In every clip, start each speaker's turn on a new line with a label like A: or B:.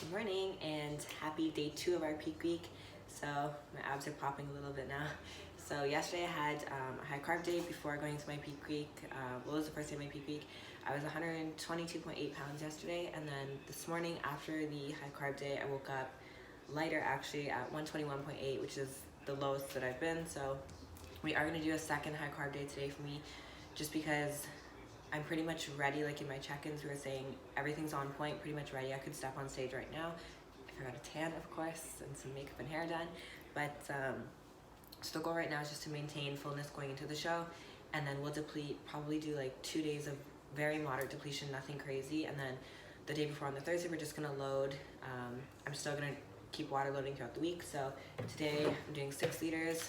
A: Good morning and happy day 2 of our peak week. So my abs are popping a little bit now. So yesterday I had a high carb day before going to my peak week. Well, it was the first day of my peak week. I was 122.8 pounds yesterday, and then this morning after the high carb day I woke up lighter actually at 121.8, which is the lowest that I've been. So we are going to do a second high carb day today for me, just because I'm pretty much ready. Like in my check-ins we were saying everything's on point, pretty much ready. I could step on stage right now if I got a tan, of course, and some makeup and hair done. But so the goal right now is just to maintain fullness going into the show, and then we'll deplete, probably do like 2 days of very moderate depletion, nothing crazy, and then the day before on the Thursday we're just gonna load. I'm still gonna keep water loading throughout the week. So today I'm doing 6 liters.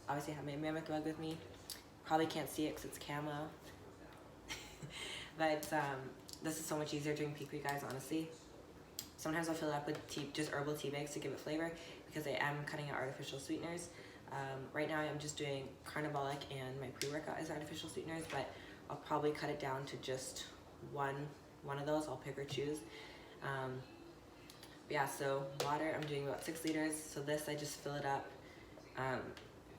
A: Obviously I have my Mammoth mug with me. Probably can't see it because it's camo. But this is so much easier during peak week, guys, honestly. Sometimes I'll fill it up with just herbal tea bags to give it flavor, because I am cutting out artificial sweeteners. Right now I'm just doing carnivalic and my pre-workout as artificial sweeteners, but I'll probably cut it down to just one of those. I'll pick or choose. But yeah, so water, I'm doing about 6 liters. So this, I just fill it up.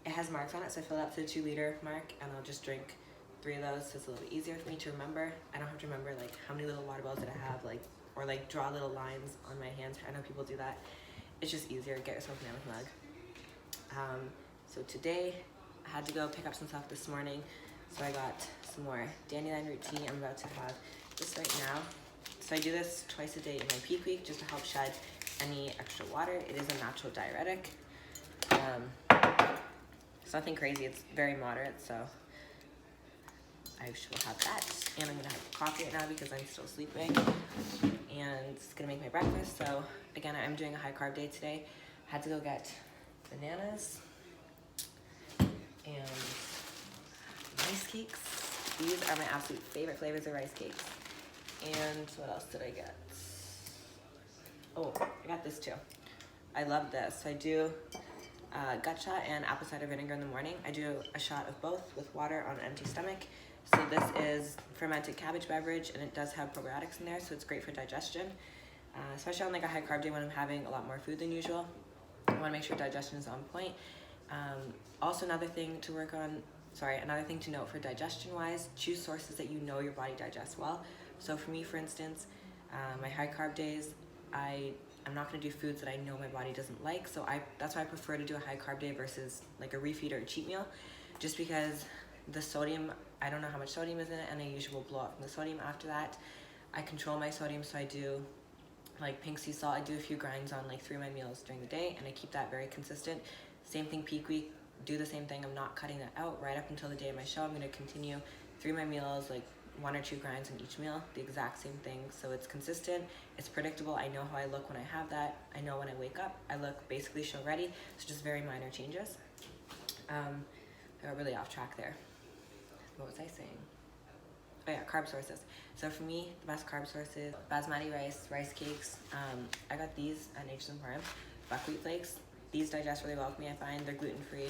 A: It has marks on it, so I fill it up to the 2 liter mark, and I'll just drink 3 of those, so it's a little bit easier for me to remember. I don't have to remember like how many little water bottles that I have, like, or like draw little lines on my hands. I know people do that. It's just easier. Get yourself a Mammoth mug. So today I had to go pick up some stuff this morning, so I got some more dandelion root tea. I'm about to have this right now. So I do this twice a day in my peak week just to help shed any extra water. It is a natural diuretic. It's nothing crazy. It's very moderate, so I will have that, and I'm gonna have coffee right now because I'm still sleeping, and it's gonna make my breakfast. So again, I'm doing a high carb day today. Had to go get bananas and rice cakes. These are my absolute favorite flavors of rice cakes. And what else did I get? Oh, I got this too. I love this. So I do gut shot and apple cider vinegar in the morning. I do a shot of both with water on an empty stomach. So this is fermented cabbage beverage, and it does have probiotics in there, so it's great for digestion, especially on like a high carb day when I'm having a lot more food than usual. I want to make sure digestion is on point. Also, another thing to note for digestion wise, choose sources that you know your body digests well. So for me, for instance, my high carb days, I'm not going to do foods that I know my body doesn't like. So that's why I prefer to do a high carb day versus like a refeed or a cheat meal, just because the sodium, I don't know how much sodium is in it, and I usually will blow up from the sodium after that. I control my sodium, so I do like pink sea salt. I do a few grinds on like 3 of my meals during the day, and I keep that very consistent. Same thing peak week, do the same thing. I'm not cutting that out right up until the day of my show. I'm going to continue 3 of my meals, like 1 or 2 grinds in each meal, the exact same thing. So it's consistent, it's predictable. I know how I look when I have that. I know when I wake up, I look basically show ready. So just very minor changes. I got really off track there. What was I saying? Oh yeah, carb sources. So for me, the best carb sources: basmati rice cakes. I got these at Nature's Emporium. Buckwheat flakes. These digest really well for me. I find they're gluten-free,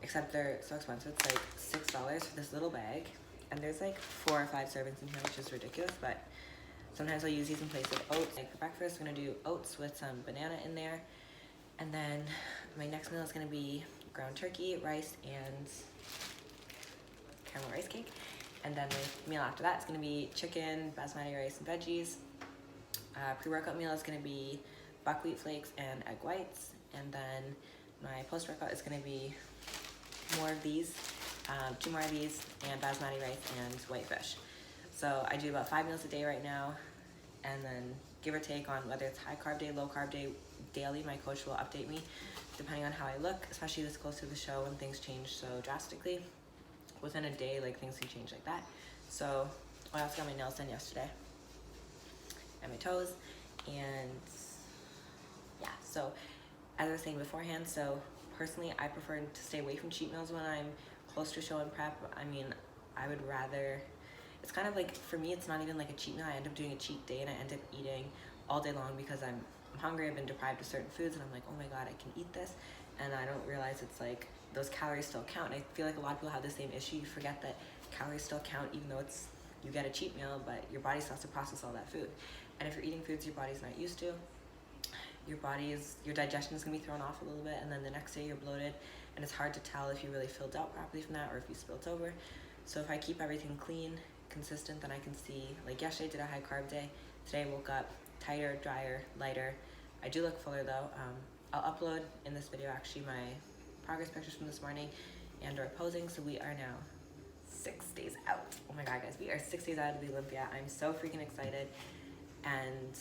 A: except they're so expensive. It's like $6 for this little bag, and there's like 4 or 5 servings in here, which is ridiculous. But sometimes I'll use these in place of oats. Like for breakfast, I'm gonna do oats with some banana in there, and then my next meal is gonna be ground turkey, rice, and caramel rice cake. And then my meal after that is going to be chicken, basmati rice, and veggies. Pre-workout meal is going to be buckwheat flakes and egg whites. And then my post-workout is going to be more of these, 2 more of these, and basmati rice and white fish. So I do about 5 meals a day right now, and then give or take on whether it's high carb day, low carb day, daily, my coach will update me depending on how I look, especially this close to the show when things change so drastically. Within a day, like, things can change like that. So I also got my nails done yesterday and my toes, and yeah. So as I was saying beforehand, so personally I prefer to stay away from cheat meals when I'm close to show and prep. I mean, I would rather, it's kind of like, for me, it's not even like a cheat meal. I end up doing a cheat day and I end up eating all day long because I'm hungry. I've been deprived of certain foods, and I'm like, oh my god, I can eat this, and I don't realize it's like those calories still count. And I feel like a lot of people have the same issue. You forget that calories still count, even though you get a cheat meal, but your body still has to process all that food. And if you're eating foods your body's not used to, your digestion is gonna be thrown off a little bit, and then the next day you're bloated, and it's hard to tell if you really filled out properly from that or if you spilt over. So if I keep everything clean, consistent, then I can see, like yesterday I did a high carb day, today I woke up tighter, drier, lighter. I do look fuller though. I'll upload in this video actually my progress pictures from this morning and our posing. So we are now 6 days out. Oh my god guys, we are 6 days out of the Olympia. I'm so freaking excited, and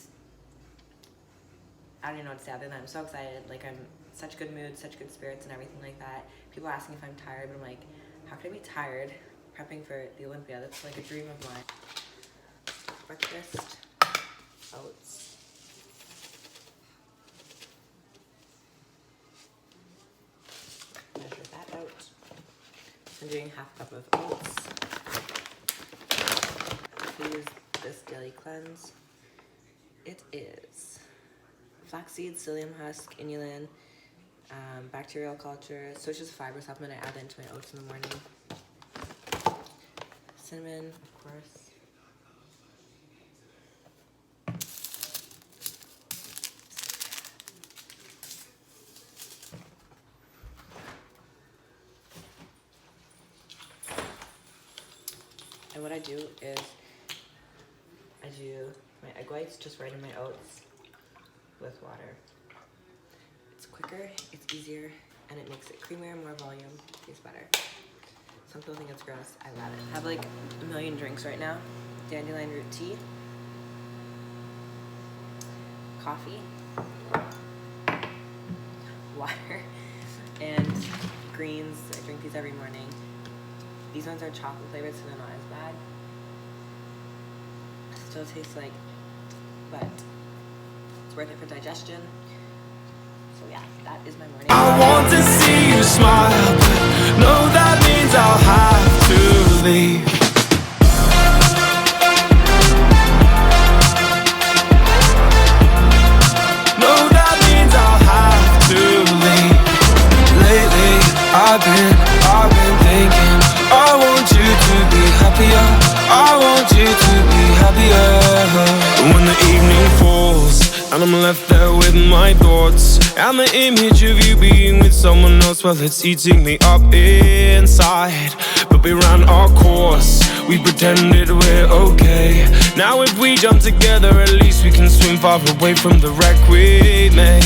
A: I don't even know what to say other than I'm so excited. Like, I'm such good mood, such good spirits and everything like that. People ask me if I'm tired, but I'm like, how could I be tired prepping for the Olympia? That's like a dream of mine. Breakfast, oats. Measure that out. I'm doing half a cup of oats. Use this daily cleanse. It is flaxseed, psyllium husk, inulin, bacterial culture. So it's just a fiber supplement. I add that into my oats in the morning. Cinnamon, of course. And what I do is I do my egg whites just right in my oats with water. It's quicker, it's easier, and it makes it creamier, more volume, tastes better. Some people think it's gross. I love it. I have like a million drinks right now. Dandelion root tea, coffee, water, and greens. I drink these every morning. These ones are chocolate flavored, so they're not as bad. Still tastes like, but it's worth it for digestion. So yeah, that is my morning.
B: I want to see you smile, but no, that means I'll have to leave. No, that means I'll have to leave. Lately, I've been thinking, I want you to be happier. I want you to be happier. When the evening falls and I'm left there with my thoughts and the image of you being with someone else, well, it's eating me up inside. But we ran our course, we pretended we're okay. Now if we jump together, at least we can swim far away from the wreck we made.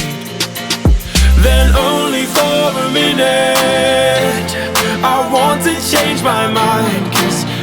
B: Then only for a minute, I want to change my mind.